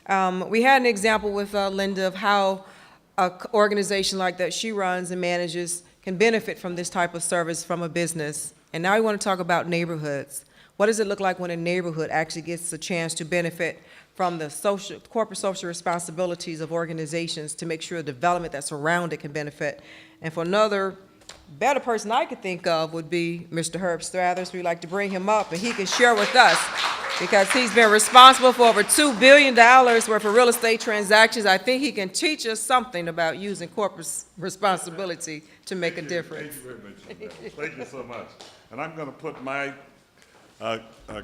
We had an example with Linda of how an organization like that she runs and manages can benefit from this type of service from a business. And now we want to talk about neighborhoods. What does it look like when a neighborhood actually gets a chance to benefit from the corporate social responsibilities of organizations to make sure the development that's around it can benefit? And for another better person I could think of would be Mr. Herb Strather. So we'd like to bring him up and he can share with us, because he's been responsible for over $2 billion worth of real estate transactions. I think he can teach us something about using corporate responsibility to make a difference. Thank you very much. Thank you so much. And I'm going to put my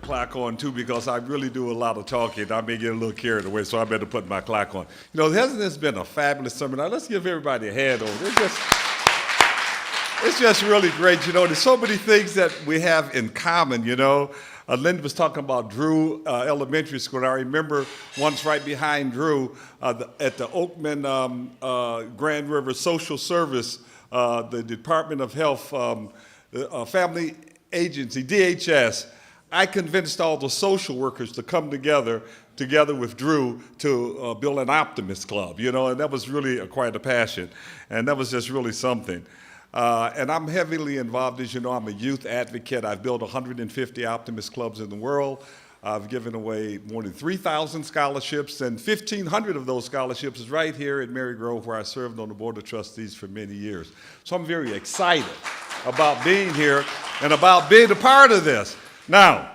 clock on too, because I really do a lot of talking. I may get a little carried away, so I better put my clock on. You know, hasn't this been a fabulous summer? Now let's give everybody a hand over. It's just really great. You know, there's so many things that we have in common, you know. Linda was talking about Drew Elementary School. And I remember once right behind Drew at the Oakman Grand River Social Service, the Department of Health, Family Agency, DHS, I convinced all the social workers to come together with Drew to build an Optimist Club, you know, and that was really quite a passion. And that was just really something. And I'm heavily involved, as you know. I'm a youth advocate. I've built 150 Optimist Clubs in the world. I've given away more than 3,000 scholarships, and 1,500 of those scholarships is right here at Mary Grove, where I served on the Board of Trustees for many years. So I'm very excited about being here and about being a part of this. Now,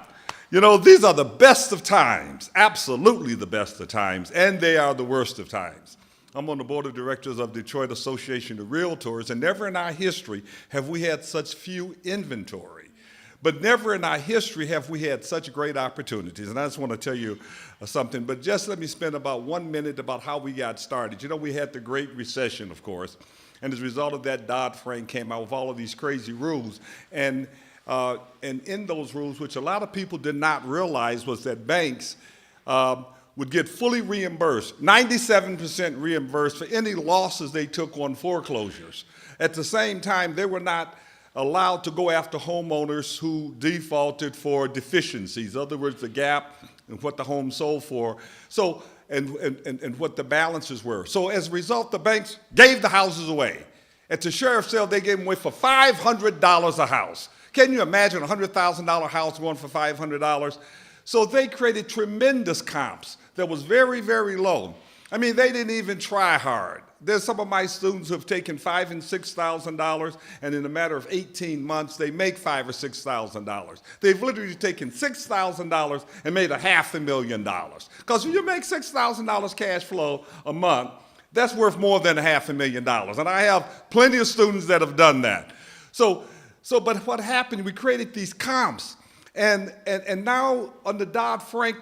you know, these are the best of times, absolutely the best of times, and they are the worst of times. I'm on the board of directors of Detroit Association of Realtors, and never in our history have we had such few inventory. But never in our history have we had such great opportunities. And I just want to tell you something, but just let me spend about 1 minute about how we got started. You know, we had the Great Recession, of course, and as a result of that, Dodd-Frank came out with all of these crazy rules. And in those rules, which a lot of people did not realize, was that banks would get fully reimbursed, 97% reimbursed for any losses they took on foreclosures. At the same time, they were not allowed to go after homeowners who defaulted for deficiencies, in other words, the gap in what the home sold for, so and what the balances were. So as a result, the banks gave the houses away. At the sheriff's sale, they gave them away for $500 a house. Can you imagine a $100,000 house going for $500? So they created tremendous comps that was very, very low. I mean, they didn't even try hard. There's some of my students who have taken $5,000 and $6,000, and in a matter of 18 months, they make $5,000 or $6,000. They've literally taken $6,000 and made $500,000. Because when you make $6,000 cash flow a month, that's worth more than $500,000. And I have plenty of students that have done that. But what happened, we created these comps. And now under Dodd-Frank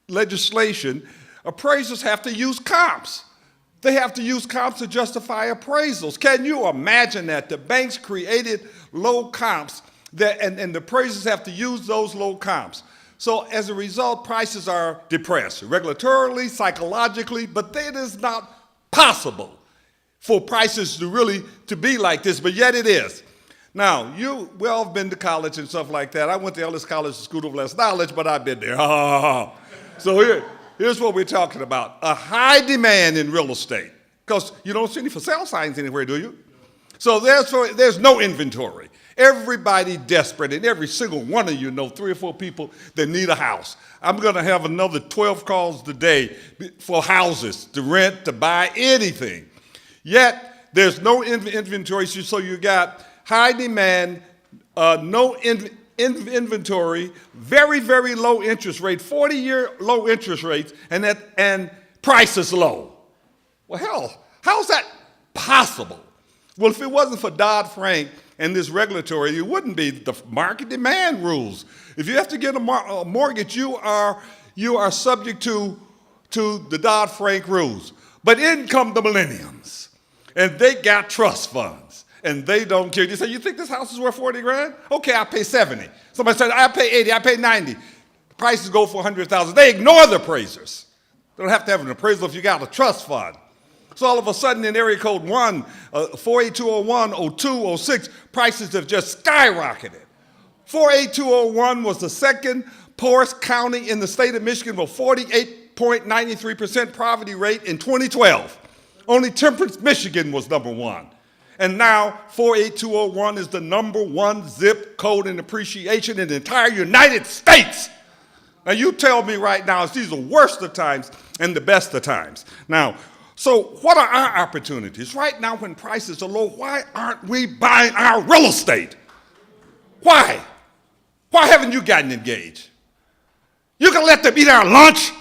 legislation, appraisers have to use comps. They have to use comps to justify appraisals. Can you imagine that? The banks created low comps, and the appraisers have to use those low comps. So as a result, prices are depressed, regulatorily, psychologically, but it is not possible for prices to be like this, but yet it is. Now, we all have been to college and stuff like that. I went to Ellis College, School of Less Knowledge, but I've been there. So here's what we're talking about. A high demand in real estate, because you don't see any for sale signs anywhere, do you? So there's no inventory. Everybody desperate, and every single one of you know 3 or 4 people that need a house. I'm going to have another 12 calls today for houses, to rent, to buy, anything. Yet, there's no inventory, so you got high demand, no inventory, very, very low interest rate, 40-year low interest rates, and prices low. Well, hell, how's that possible? Well, if it wasn't for Dodd-Frank and this regulatory, it wouldn't be the market demand rules. If you have to get a mortgage, you are subject to the Dodd-Frank rules. But in come the millenniums, and they got trust funds. And they don't care. You say, you think this house is worth 40 grand? Okay, I'll pay 70. Somebody said, I'll pay 80, I'll pay 90. Prices go for 100,000. They ignore the appraisers. They don't have to have an appraisal if you got a trust fund. So all of a sudden in area code 1, 48201, 02, 06, prices have just skyrocketed. 48201 was the second poorest county in the state of Michigan with 48 8.93% poverty rate in 2012. Only Temperance, Michigan was number one. And now 48201 is the number one zip code in appreciation in the entire United States. Now you tell me right now, these are the worst of times and the best of times. Now, so what are our opportunities? Right now when prices are low, why aren't we buying our real estate? Why? Why haven't you gotten engaged? You can let them eat our lunch?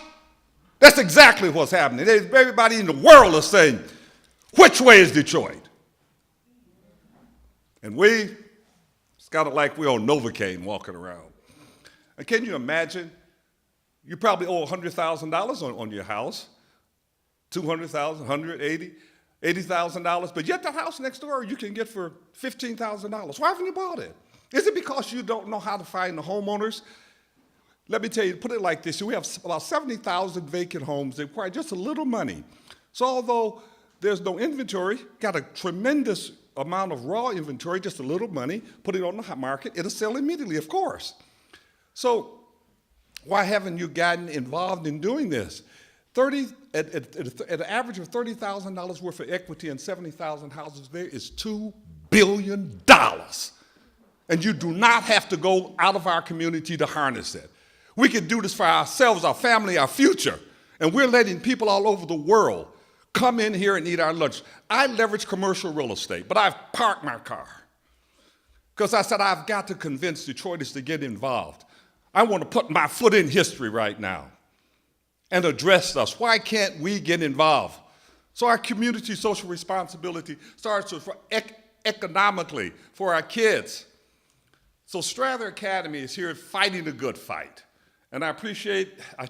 That's exactly what's happening. Everybody in the world is saying, which way is Detroit? And it's kind of like we're on Novocaine walking around. And can you imagine? You probably owe $100,000 on your house, $200,000, $180,000, $80,000, but yet the house next door you can get for $15,000. Why haven't you bought it? Is it because you don't know how to find the homeowners? Let me tell you, put it like this. We have about 70,000 vacant homes. They require just a little money. So although there's no inventory, got a tremendous amount of raw inventory, just a little money, put it on the market, it'll sell immediately, of course. So why haven't you gotten involved in doing this? At an average of $30,000 worth of equity in 70,000 houses, there is $2 billion. And you do not have to go out of our community to harness it. We can do this for ourselves, our family, our future. And we're letting people all over the world come in here and eat our lunch. I leverage commercial real estate, but I've parked my car because I said I've got to convince Detroiters to get involved. I want to put my foot in history right now and address us. Why can't we get involved? So our community social responsibility starts with economically for our kids. So Strather Academy is here fighting the good fight. And I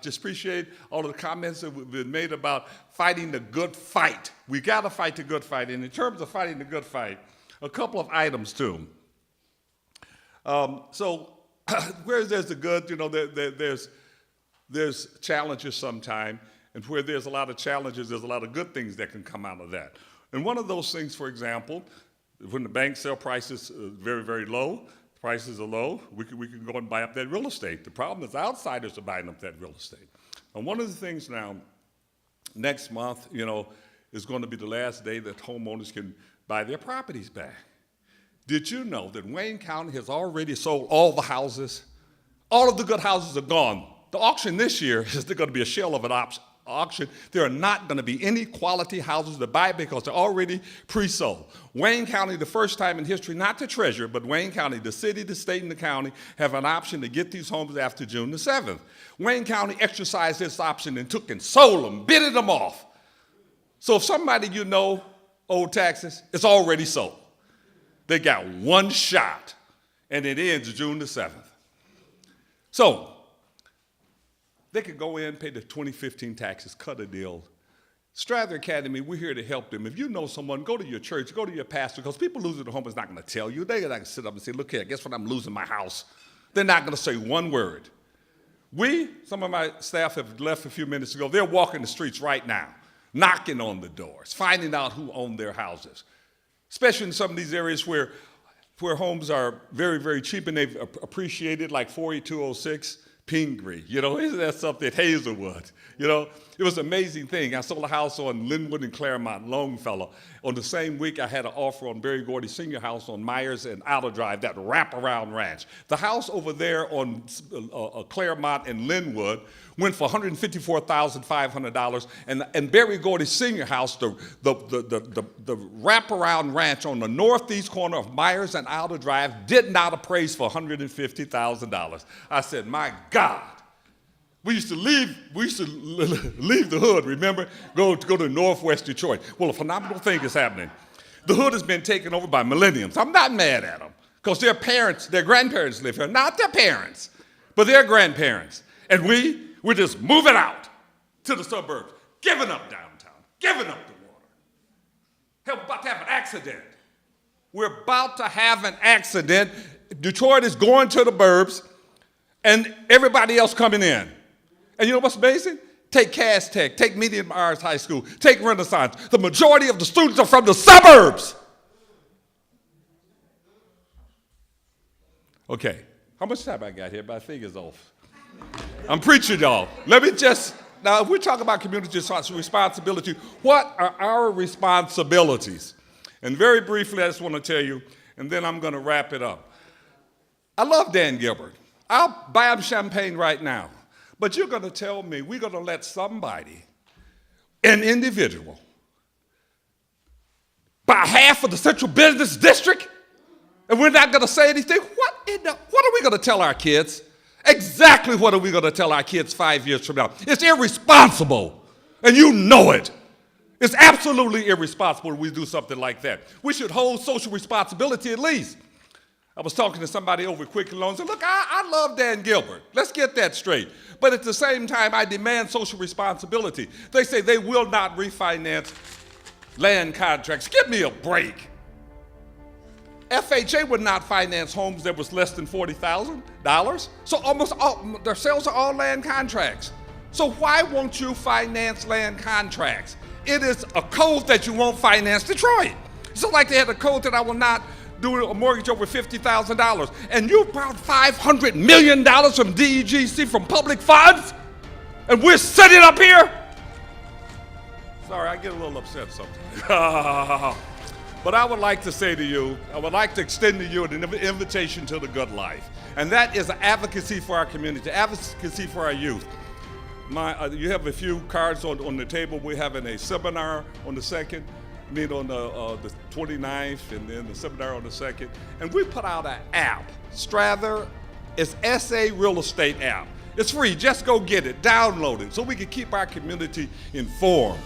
just appreciate all of the comments that have been made about fighting the good fight. We got to fight the good fight. And in terms of fighting the good fight, a couple of items too. So where there's the good, you know, there's challenges sometime. And where there's a lot of challenges, there's a lot of good things that can come out of that. And one of those things, for example, when the banks sell prices very, very low, prices are low, we can go and buy up that real estate. The problem is outsiders are buying up that real estate. And one of the things now, next month, you know, is going to be the last day that homeowners can buy their properties back. Did you know that Wayne County has already sold all the houses? All of the good houses are gone. The auction this year is going to be a shell of an auction. There are not going to be any quality houses to buy because they're already pre-sold. Wayne County, the first time in history, not the treasurer, but Wayne County, the city, the state, and the county have an option to get these homes after June the 7th. Wayne County exercised this option and took and sold them, bidded them off. So if somebody you know owed taxes, it's already sold. They got one shot, and it ends June the 7th. So they could go in, pay the 2015 taxes, cut a deal. Strather Academy, we're here to help them. If you know someone, go to your church, go to your pastor, because people losing their home is not going to tell you. They're not going to sit up and say, look here, guess what, I'm losing my house. They're not going to say one word. Some of my staff have left a few minutes ago. They're walking the streets right now, knocking on the doors, finding out who owned their houses, especially in some of these areas where homes are very, very cheap and they've appreciated, like 48206. Pingree, you know, isn't that something? Hazelwood, you know, it was an amazing thing. I sold a house on Linwood and Claremont, Longfellow. On the same week, I had an offer on Berry Gordy Senior House on Myers and Outer Drive, that wraparound ranch. The house over there on Claremont and Linwood went for $154,500, and Berry Gordy Senior House, the wraparound ranch on the northeast corner of Myers and Outer Drive, did not appraise for $150,000. I said, my God. We used to leave the hood, remember? Go to Northwest Detroit. Well, a phenomenal thing is happening. The hood has been taken over by millennials. I'm not mad at them because their grandparents live here. Not their parents, but their grandparents. And we're just moving out to the suburbs, giving up downtown, giving up the water. Hell, we're about to have an accident. We're about to have an accident. Detroit is going to the burbs and everybody else coming in. And you know what's amazing? Take Cass Tech, take Medium Arts High School, take Renaissance. The majority of the students are from the suburbs. Okay, how much time I got here? My thing is off. I'm preaching, y'all. Let me just Now, if we're talking about community responsibility, what are our responsibilities? And very briefly, I just want to tell you, and then I'm going to wrap it up. I love Dan Gilbert. I'll buy him champagne right now. But you're going to tell me we're going to let somebody, an individual, buy half of the central business district, and we're not going to say anything? What are we going to tell our kids? Exactly what are we going to tell our kids 5 years from now? It's irresponsible, and you know it. It's absolutely irresponsible when we do something like that. We should hold social responsibility at least. I was talking to somebody over at Quicken Loans and said, look, I love Dan Gilbert. Let's get that straight. But at the same time, I demand social responsibility. They say they will not refinance land contracts. Give me a break. FHA would not finance homes that was less than $40,000. So almost all their sales are all land contracts. So why won't you finance land contracts? It is a code that you won't finance Detroit. It's not like they had a code that I will not do a mortgage over $50,000. And you brought $500 million from DEGC, from public funds, and we're sitting up here? Sorry, I get a little upset sometimes. But I would like to say to you, I would like to extend to you an invitation to the good life. And that is advocacy for our community, advocacy for our youth. You have a few cards on the table. We're having a seminar on the 2nd, meet on the 29th, and then the seminar on the 2nd. And we put out an app. Strather is SA Real Estate app. It's free. Just go get it. Download it so we can keep our community informed.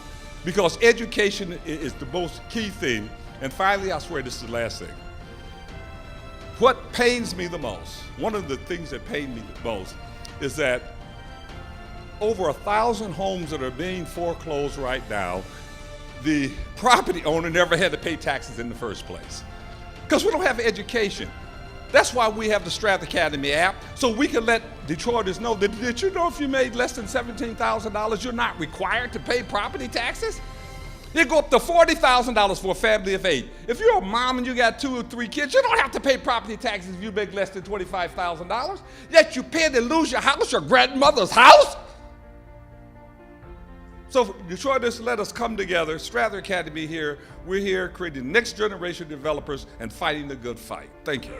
Because education is the most key thing. And finally, I swear this is the last thing. What pains me the most, one of the things that pain me the most, is that over 1,000 homes that are being foreclosed right now, the property owner never had to pay taxes in the first place. Because we don't have education. That's why we have the Strather Academy app, so we can let Detroiters know that, did you know if you made less than $17,000, you're not required to pay property taxes? You go up to $40,000 for a family of 8. If you're a mom and you got 2 or 3 kids, you don't have to pay property taxes if you make less than $25,000. Yet you pay to lose your house, your grandmother's house? So Detroiters, let us come together. Strather Academy here. We're here creating next generation developers and fighting the good fight. Thank you.